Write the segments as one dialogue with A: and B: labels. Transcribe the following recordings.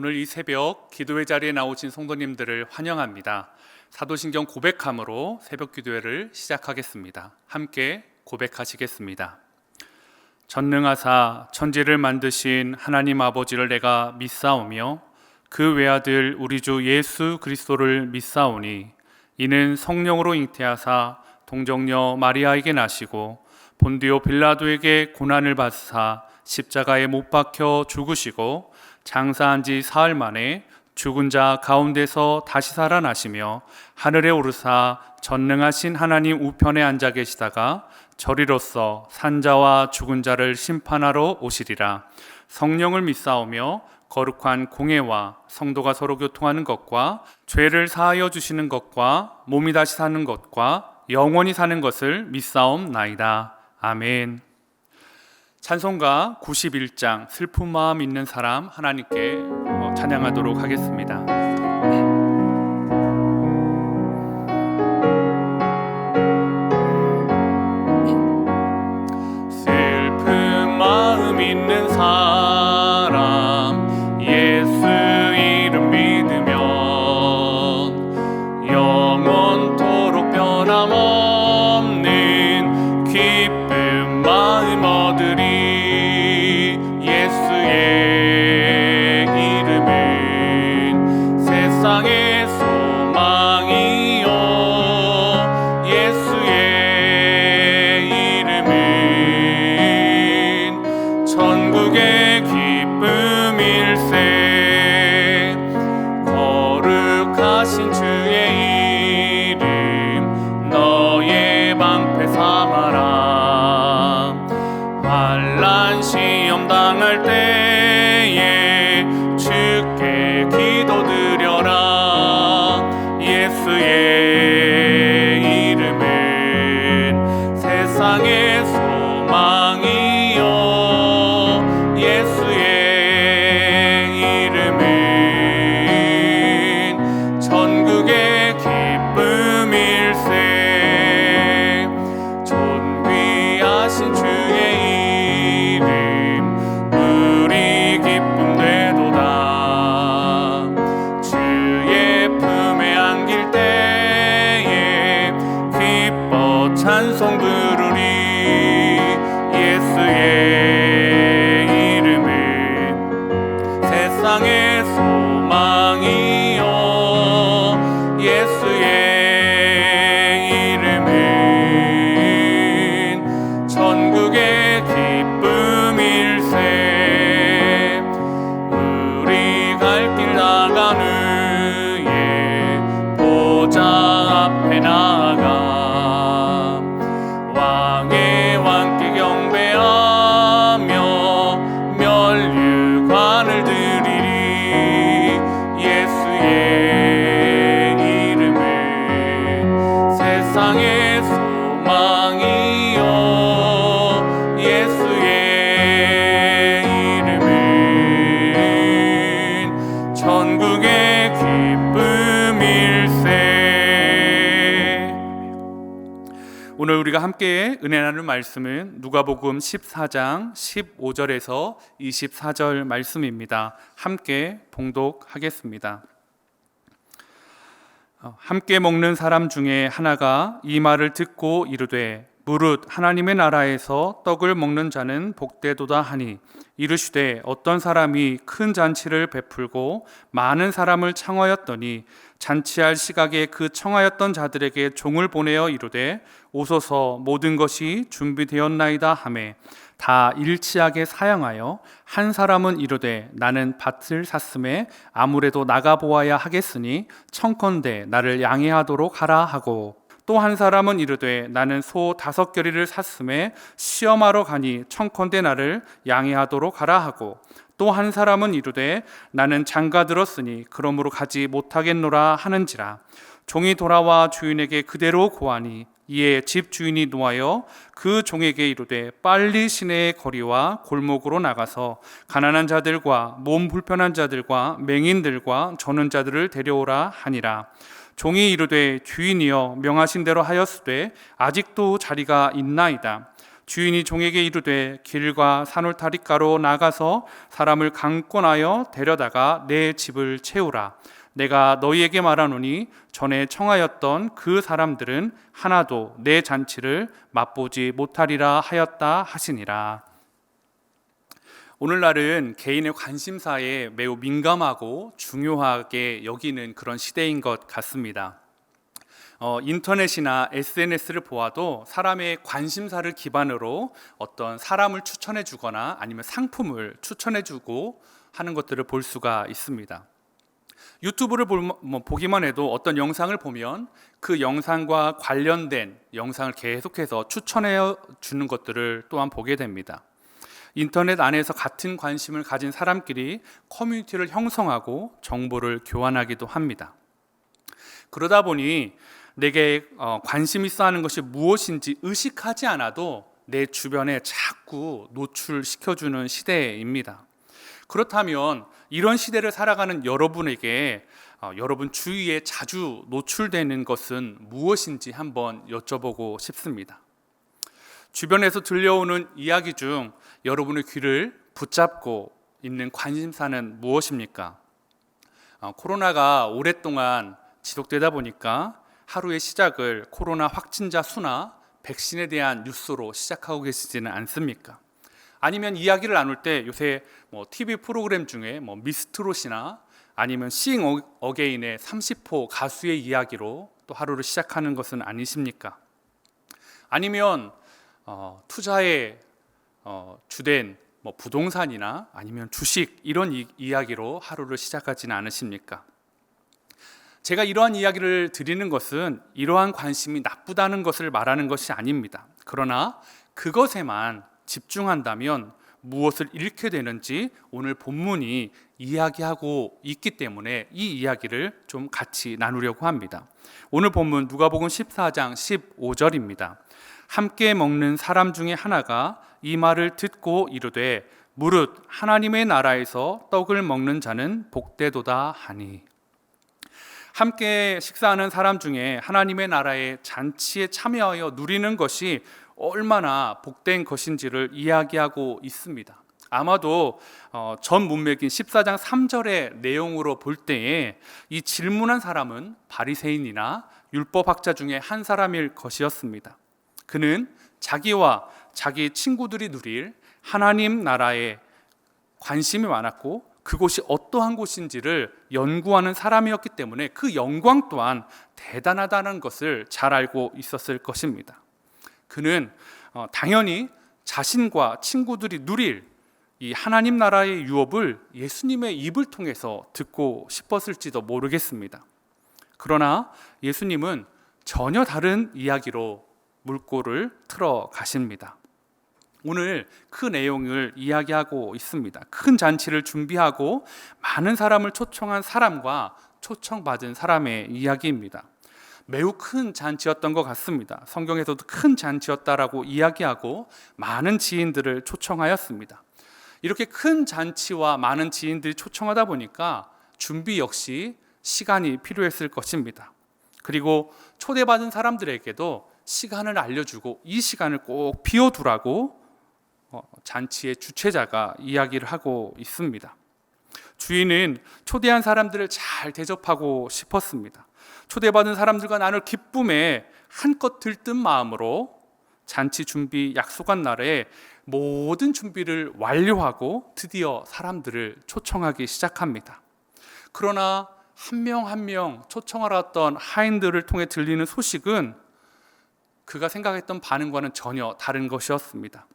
A: 오늘 이 새벽 기도회 자리에 나오신 성도님들을 환영합니다. 사도신경 고백함으로 새벽 기도회를 시작하겠습니다. 함께 고백하시겠습니다. 전능하사 천지를 만드신 하나님 아버지를 내가 믿사오며 그 외아들 우리 주 예수 그리스도를 믿사오니 이는 성령으로 잉태하사 동정녀 마리아에게 나시고 본디오 빌라도에게 고난을 받으사 십자가에 못 박혀 죽으시고 장사한 지 사흘 만에 죽은 자 가운데서 다시 살아나시며 하늘에 오르사 전능하신 하나님 우편에 앉아 계시다가 저리로서 산자와 죽은 자를 심판하러 오시리라. 성령을 믿사오며 거룩한 공예와 성도가 서로 교통하는 것과 죄를 사하여 주시는 것과 몸이 다시 사는 것과 영원히 사는 것을 믿사옵나이다. 아멘. 찬송가 91장 슬픈 마음 있는 사람 하나님께 찬양하도록 하겠습니다. 슬픈 마음 있는 사람 예수 이름 믿으면 영원토록 변함없는 기쁜 마음 얻으리. 예수의 이름은 세상의 소망이요 예수의 이름은 천국의 기쁨일세. 거룩하신 주의 이름 너의 방패 삼아라. 환난 시험 당할 때에 주께 기도드려라. 예수의 이름은 세상의 소망이요 예수의 이름은 천국의 기쁨일세. 존귀하신 주의 이름 우리 기쁨 되도다. 주의 품에 안길 때에 기뻐 찬송 부르리. 예수의 이름은 세상의 소망이요 예수의 이름은 천국의 기쁨일세. 우리 갈 길 나간 후에 보좌 앞에 나아가 왕의 왕께 경배하며 면류관을 드리리. 예수의 이름은 세상의 소망이요 예수의 이름은 천국의 기쁨일세. 오늘 우리가 함께 은혜 나눌 말씀은 누가복음 14장 15절에서 24절 말씀입니다. 함께 봉독하겠습니다. 함께 먹는 사람 중에 하나가 이 말을 듣고 이르되 무릇 하나님의 나라에서 떡을 먹는 자는 복되도다 하니 이르시되 어떤 사람이 큰 잔치를 베풀고 많은 사람을 청하였더니 잔치할 시각에 그 청하였던 자들에게 종을 보내어 이르되 오소서 모든 것이 준비되었나이다 하매 다 일치하게 사양하여 한 사람은 이르되 나는 밭을 샀음에 아무래도 나가 보아야 하겠으니 청컨대 나를 양해하도록 하라 하고 또 한 사람은 이르되 나는 소 5겨리를 샀음에 시험하러 가니 청컨대 나를 양해하도록 하라 하고 또 한 사람은 이르되 나는 장가 들었으니 그러므로 가지 못하겠노라 하는지라. 종이 돌아와 주인에게 그대로 고하니 이에 집 주인이 노하여 그 종에게 이르되 빨리 시내의 거리와 골목으로 나가서 가난한 자들과 몸 불편한 자들과 맹인들과 저는 자들을 데려오라 하니라. 종이 이르되 주인이여 명하신 대로 하였으되 아직도 자리가 있나이다. 주인이 종에게 이르되 길과 산울타리가로 나가서 사람을 강권하여 데려다가 내 집을 채우라. 내가 너희에게 말하노니 전에 청하였던 그 사람들은 하나도 내 잔치를 맛보지 못하리라 하였다 하시니라. 오늘날은 개인의 관심사에 매우 민감하고 중요하게 여기는 그런 시대인 것 같습니다. 인터넷이나 SNS를 보아도 사람의 관심사를 기반으로 어떤 사람을 추천해 주거나 아니면 상품을 추천해 주고 하는 것들을 볼 수가 있습니다. 유튜브를 보기만 해도 어떤 영상을 보면 그 영상과 관련된 영상을 계속해서 추천해 주는 것들을 또한 보게 됩니다. 인터넷 안에서 같은 관심을 가진 사람끼리 커뮤니티를 형성하고 정보를 교환하기도 합니다. 그러다 보니 내게 관심 있어 하는 것이 무엇인지 의식하지 않아도 내 주변에 자꾸 노출시켜주는 시대입니다. 그렇다면 이런 시대를 살아가는 여러분에게 여러분 주위에 자주 노출되는 것은 무엇인지 한번 여쭤보고 싶습니다. 주변에서 들려오는 이야기 중 여러분의 귀를 붙잡고 있는 관심사는 무엇입니까? 코로나가 오랫동안 지속되다 보니까 하루의 시작을 코로나 확진자 수나 백신에 대한 뉴스로 시작하고 계시지는 않습니까? 아니면 이야기를 나눌 때 요새 TV 프로그램 중에 미스트롯이나 아니면 싱 어게인의 30호 가수의 이야기로 또 하루를 시작하는 것은 아니십니까? 아니면 투자에 주된 부동산이나 아니면 주식 이런 이야기로 하루를 시작하지는 않으십니까? 제가 이러한 이야기를 드리는 것은 이러한 관심이 나쁘다는 것을 말하는 것이 아닙니다. 그러나 그것에만 집중한다면 무엇을 잃게 되는지 오늘 본문이 이야기하고 있기 때문에 이 이야기를 좀 같이 나누려고 합니다. 오늘 본문 누가복음 14장 15절입니다. 함께 먹는 사람 중에 하나가 이 말을 듣고 이르되 무릇 하나님의 나라에서 떡을 먹는 자는 복되도다 하니. 함께 식사하는 사람 중에 하나님의 나라의 잔치에 참여하여 누리는 것이 얼마나 복된 것인지를 이야기하고 있습니다. 아마도 전 문맥인 14장 3절의 내용으로 볼 때에 이 질문한 사람은 바리새인이나 율법학자 중에 한 사람일 것이었습니다. 그는 자기와 자기 친구들이 누릴 하나님 나라에 관심이 많았고 그곳이 어떠한 곳인지를 연구하는 사람이었기 때문에 그 영광 또한 대단하다는 것을 잘 알고 있었을 것입니다. 그는 당연히 자신과 친구들이 누릴 이 하나님 나라의 유업을 예수님의 입을 통해서 듣고 싶었을지도 모르겠습니다. 그러나 예수님은 전혀 다른 이야기로 물꼬를 틀어 가십니다. 오늘 그 내용을 이야기하고 있습니다. 큰 잔치를 준비하고 많은 사람을 초청한 사람과 초청받은 사람의 이야기입니다. 매우 큰 잔치였던 것 같습니다. 성경에서도 큰 잔치였다라고 이야기하고 많은 지인들을 초청하였습니다. 이렇게 큰 잔치와 많은 지인들이 초청하다 보니까 준비 역시 시간이 필요했을 것입니다. 그리고 초대받은 사람들에게도 시간을 알려주고 이 시간을 꼭 비워두라고 잔치의 주최자가 이야기를 하고 있습니다. 주인은 초대한 사람들을 잘 대접하고 싶었습니다. 초대받은 사람들과 나눌 기쁨에 한껏 들뜬 마음으로 잔치 준비 약속한 날에 모든 준비를 완료하고 드디어 사람들을 초청하기 시작합니다. 그러나 한 명 한 명 초청하러 왔던 하인들을 통해 들리는 소식은 그가 생각했던 반응과는 전혀 다른 것이었습니다.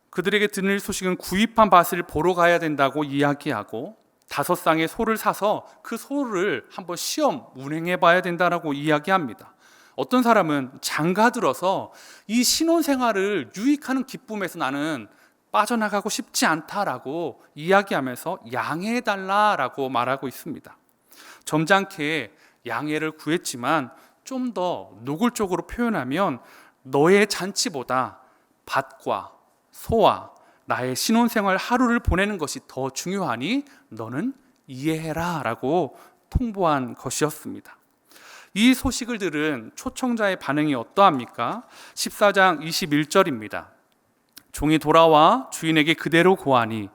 A: 그들에게 들릴 소식은 구입한 밭을 보러 가야 된다고 이야기하고 5쌍의 소를 사서 그 소를 한번 시험 운행해 봐야 된다고 이야기합니다. 어떤 사람은 장가들어서 이 신혼생활을 유익하는 기쁨에서 나는 빠져나가고 싶지 않다라고 이야기하면서 양해해달라라고 말하고 있습니다. 점잖게 양해를 구했지만 좀 더 노골적으로 표현하면 너의 잔치보다 밭과 소와 나의 신혼생활 하루를 보내는 것이 더 중요하니 너는 이해해라 라고 통보한 것이었습니다. 이 소식을 들은 초청자의 반응이 어떠합니까? 14장 21절입니다. 종이 돌아와 주인에게 그대로 고하니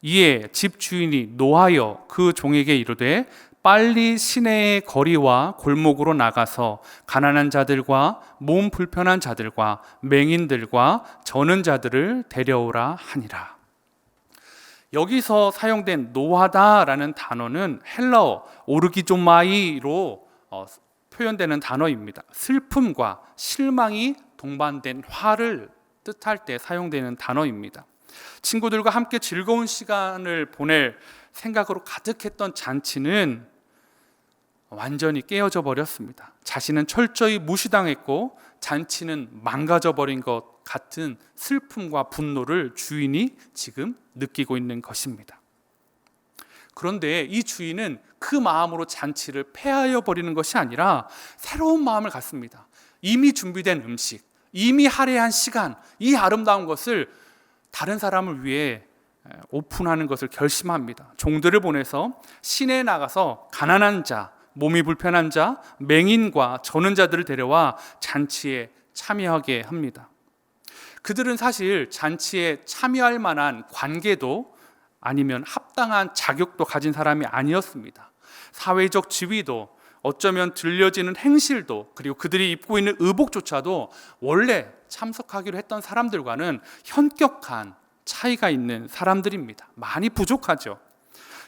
A: 이에 집 주인이 노하여 그 종에게 이르되 빨리 시내의 거리와 골목으로 나가서 가난한 자들과 몸 불편한 자들과 맹인들과 저는 자들을 데려오라 하니라. 여기서 사용된 노하다라는 단어는 헬라어 오르기조마이로 표현되는 단어입니다. 슬픔과 실망이 동반된 화를 뜻할 때 사용되는 단어입니다. 친구들과 함께 즐거운 시간을 보낼 생각으로 가득했던 잔치는 완전히 깨어져 버렸습니다. 자신은 철저히 무시당했고 잔치는 망가져 버린 것 같은 슬픔과 분노를 주인이 지금 느끼고 있는 것입니다. 그런데 이 주인은 그 마음으로 잔치를 폐하여 버리는 것이 아니라 새로운 마음을 갖습니다. 이미 준비된 음식, 이미 할애한 시간, 이 아름다운 것을 다른 사람을 위해 오픈하는 것을 결심합니다. 종들을 보내서 시내에 나가서 가난한 자, 몸이 불편한 자, 맹인과 저는 자들을 데려와 잔치에 참여하게 합니다. 그들은 사실 잔치에 참여할 만한 관계도 아니면 합당한 자격도 가진 사람이 아니었습니다. 사회적 지위도, 어쩌면 들려지는 행실도, 그리고 그들이 입고 있는 의복조차도 원래 참석하기로 했던 사람들과는 현격한 차이가 있는 사람들입니다. 많이 부족하죠.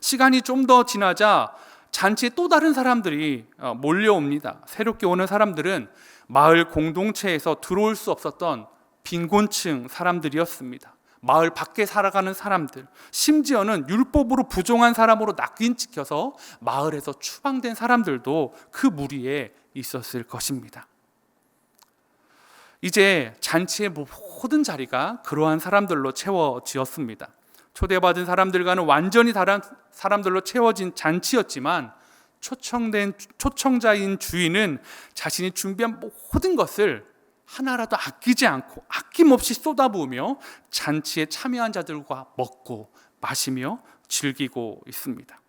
A: 시간이 좀 더 지나자 잔치에 또 다른 사람들이 몰려옵니다. 새롭게 오는 사람들은 마을 공동체에서 들어올 수 없었던 빈곤층 사람들이었습니다. 마을 밖에 살아가는 사람들, 심지어는 율법으로 부정한 사람으로 낙인 찍혀서 마을에서 추방된 사람들도 그 무리에 있었을 것입니다. 이제 잔치의 모든 자리가 그러한 사람들로 채워지었습니다. 초대받은 사람들과는 완전히 다른 사람들로 채워진 잔치였지만 초청자인 주인은 자신이 준비한 모든 것을 하나라도 아끼지 않고 아낌없이 쏟아부으며 잔치에 참여한 자들과 먹고 마시며 즐기고 있습니다.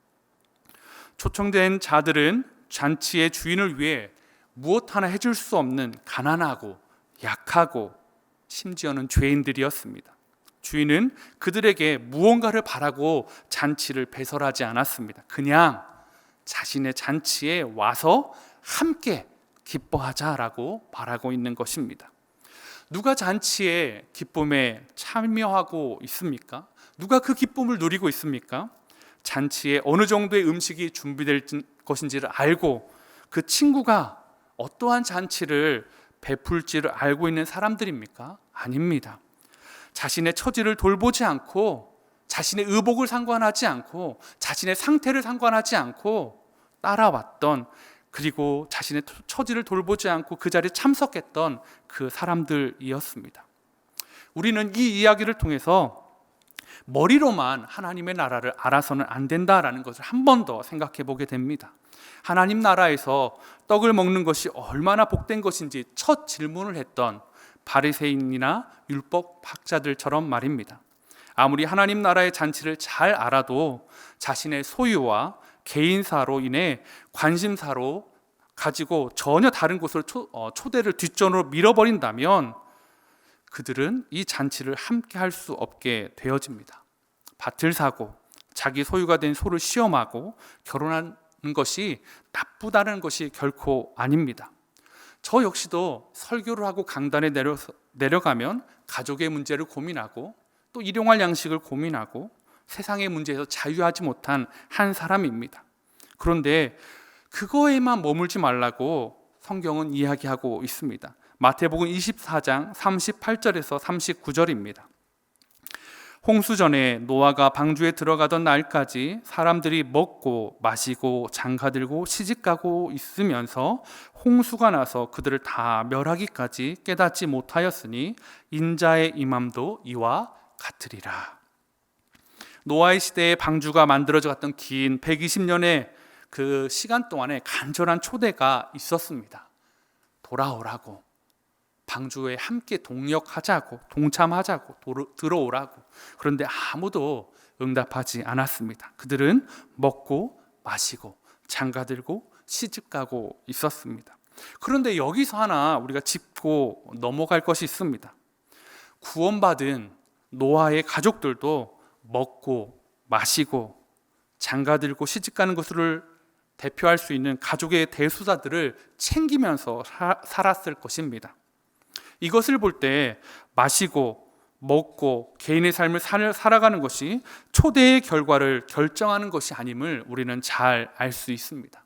A: 초청된 자들은 잔치의 주인을 위해 무엇 하나 해줄 수 없는 가난하고 약하고 심지어는 죄인들이었습니다. 주인은 그들에게 무언가를 바라고 잔치를 배설하지 않았습니다. 그냥 자신의 잔치에 와서 함께 기뻐하자라고 바라고 있는 것입니다. 누가 잔치의 기쁨에 참여하고 있습니까? 누가 그 기쁨을 누리고 있습니까? 잔치에 어느 정도의 음식이 준비될 것인지를 알고 그 친구가 어떠한 잔치를 베풀지를 알고 있는 사람들입니까? 아닙니다. 자신의 처지를 돌보지 않고, 자신의 의복을 상관하지 않고, 자신의 상태를 상관하지 않고 따라왔던, 그리고 자신의 처지를 돌보지 않고 그 자리에 참석했던 그 사람들이었습니다. 우리는 이 이야기를 통해서 머리로만 하나님의 나라를 알아서는 안 된다라는 것을 한 번 더 생각해 보게 됩니다. 하나님 나라에서 떡을 먹는 것이 얼마나 복된 것인지 첫 질문을 했던 바리새인이나 율법 학자들처럼 말입니다. 아무리 하나님 나라의 잔치를 잘 알아도 자신의 소유와 개인사로 인해 관심사로 가지고 전혀 다른 곳으로 초대를 뒷전으로 밀어버린다면 그들은 이 잔치를 함께 할 수 없게 되어집니다. 밭을 사고 자기 소유가 된 소를 시험하고 결혼하는 것이 나쁘다는 것이 결코 아닙니다. 저 역시도 설교를 하고 강단에 내려가면 가족의 문제를 고민하고 또 일용할 양식을 고민하고 세상의 문제에서 자유하지 못한 한 사람입니다. 그런데 그거에만 머물지 말라고 성경은 이야기하고 있습니다. 마태복음 24장 38절에서 39절입니다. 홍수전에 노아가 방주에 들어가던 날까지 사람들이 먹고 마시고 장가들고 시집가고 있으면서 홍수가 나서 그들을 다 멸하기까지 깨닫지 못하였으니 인자의 임함도 이와 같으리라. 노아의 시대에 방주가 만들어져 갔던 긴 120년의 그 시간 동안에 간절한 초대가 있었습니다. 돌아오라고, 방주에 함께 동역하자고, 동참하자고, 들어오라고. 그런데 아무도 응답하지 않았습니다. 그들은 먹고 마시고 장가들고 시집가고 있었습니다. 그런데 여기서 하나 우리가 짚고 넘어갈 것이 있습니다. 구원받은 노아의 가족들도 먹고 마시고 장가들고 시집가는 것을 대표할 수 있는 가족의 대수자들을 챙기면서 살았을 것입니다. 이것을 볼 때 마시고 먹고 개인의 삶을 살아가는 것이 초대의 결과를 결정하는 것이 아님을 우리는 잘 알 수 있습니다.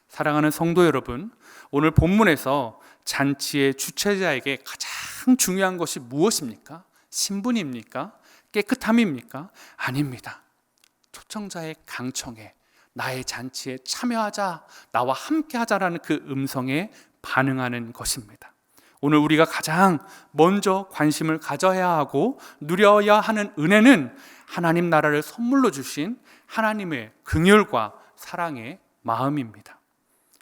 A: 사랑하는 성도 여러분, 오늘 본문에서 잔치의 주최자에게 가장 중요한 것이 무엇입니까? 신분입니까? 깨끗함입니까? 아닙니다. 초청자의 강청에 나의 잔치에 참여하자, 나와 함께 하자라는 그 음성에 반응하는 것입니다. 오늘 우리가 가장 먼저 관심을 가져야 하고 누려야 하는 은혜는 하나님 나라를 선물로 주신 하나님의 긍휼과 사랑의 마음입니다.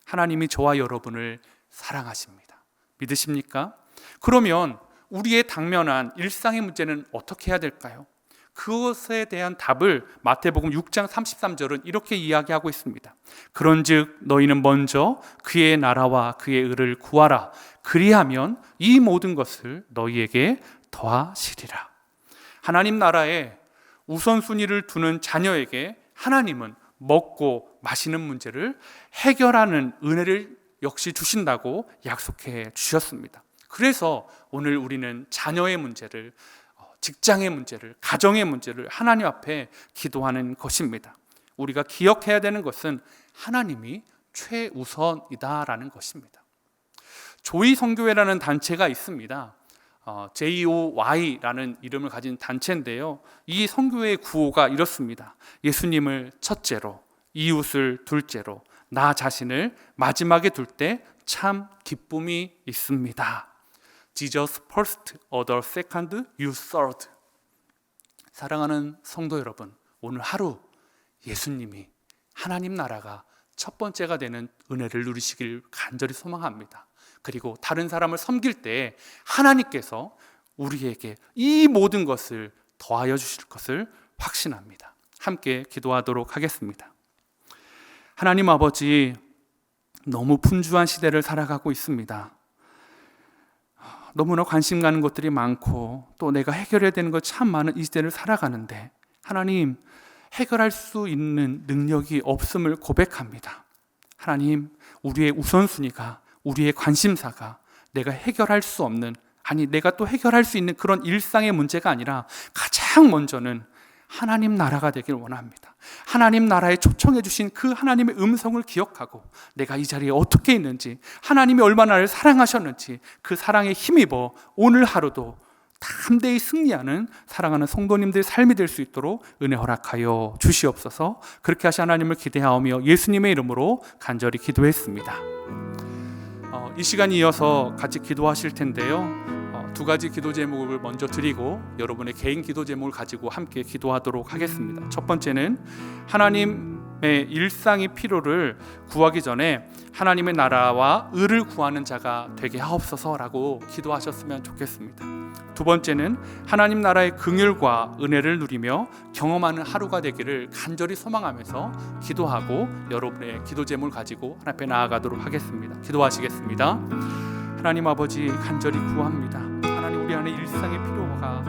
A: 하나님이 저와 여러분을 사랑하십니다. 믿으십니까? 그러면 우리의 당면한 일상의 문제는 어떻게 해야 될까요? 그것에 대한 답을 마태복음 6장 33절은 이렇게 이야기하고 있습니다. 그런즉 너희는 먼저 그의 나라와 그의 의를 구하라. 그리하면 이 모든 것을 너희에게 더하시리라. 하나님 나라에 우선순위를 두는 자녀에게 하나님은 먹고 마시는 문제를 해결하는 은혜를 역시 주신다고 약속해 주셨습니다. 그래서 오늘 우리는 자녀의 문제를, 직장의 문제를, 가정의 문제를 하나님 앞에 기도하는 것입니다. 우리가 기억해야 되는 것은 하나님이 최우선이다라는 것입니다. 조이 선교회라는 단체가 있습니다. JOY라는 이름을 가진 단체인데요, 이 선교회의 구호가 이렇습니다. 예수님을 첫째로, 이웃을 둘째로, 나 자신을 마지막에 둘 때 참 기쁨이 있습니다. Jesus first, other second, you third. 사랑하는 성도 여러분, 오늘 하루 예수님이, 하나님 나라가 첫 번째가 되는 은혜를 누리시길 간절히 소망합니다. 그리고 다른 사람을 섬길 때 하나님께서 우리에게 이 모든 것을 더하여 주실 것을 확신합니다. 함께 기도하도록 하겠습니다. 하나님 아버지, 너무 분주한 시대를 살아가고 있습니다. 너무나 관심 가는 것들이 많고 또 내가 해결해야 되는 것 참 많은 이 시대를 살아가는데 하나님, 해결할 수 있는 능력이 없음을 고백합니다. 하나님, 우리의 우선순위가, 우리의 관심사가 내가 해결할 수 없는, 아니 내가 또 해결할 수 있는 그런 일상의 문제가 아니라 가장 먼저는 하나님 나라가 되길 원합니다. 하나님 나라에 초청해 주신 그 하나님의 음성을 기억하고 내가 이 자리에 어떻게 있는지, 하나님이 얼마나 나를 사랑하셨는지 그 사랑에 힘입어 오늘 하루도 담대히 승리하는 사랑하는 성도님들의 삶이 될 수 있도록 은혜 허락하여 주시옵소서. 그렇게 하시 하나님을 기대하오며 예수님의 이름으로 간절히 기도했습니다. 이 시간 이어서 같이 기도하실 텐데요, 두 가지 기도 제목을 먼저 드리고 여러분의 개인 기도 제목을 가지고 함께 기도하도록 하겠습니다. 첫 번째는 하나님의 일상의 필요를 구하기 전에 하나님의 나라와 의를 구하는 자가 되게 하옵소서라고 기도하셨으면 좋겠습니다. 두 번째는 하나님 나라의 긍휼과 은혜를 누리며 경험하는 하루가 되기를 간절히 소망하면서 기도하고 여러분의 기도 제목을 가지고 하나님 앞에 나아가도록 하겠습니다. 기도하시겠습니다. 하나님 아버지, 간절히 구합니다. 하나님, 우리 안에 일상의 필요가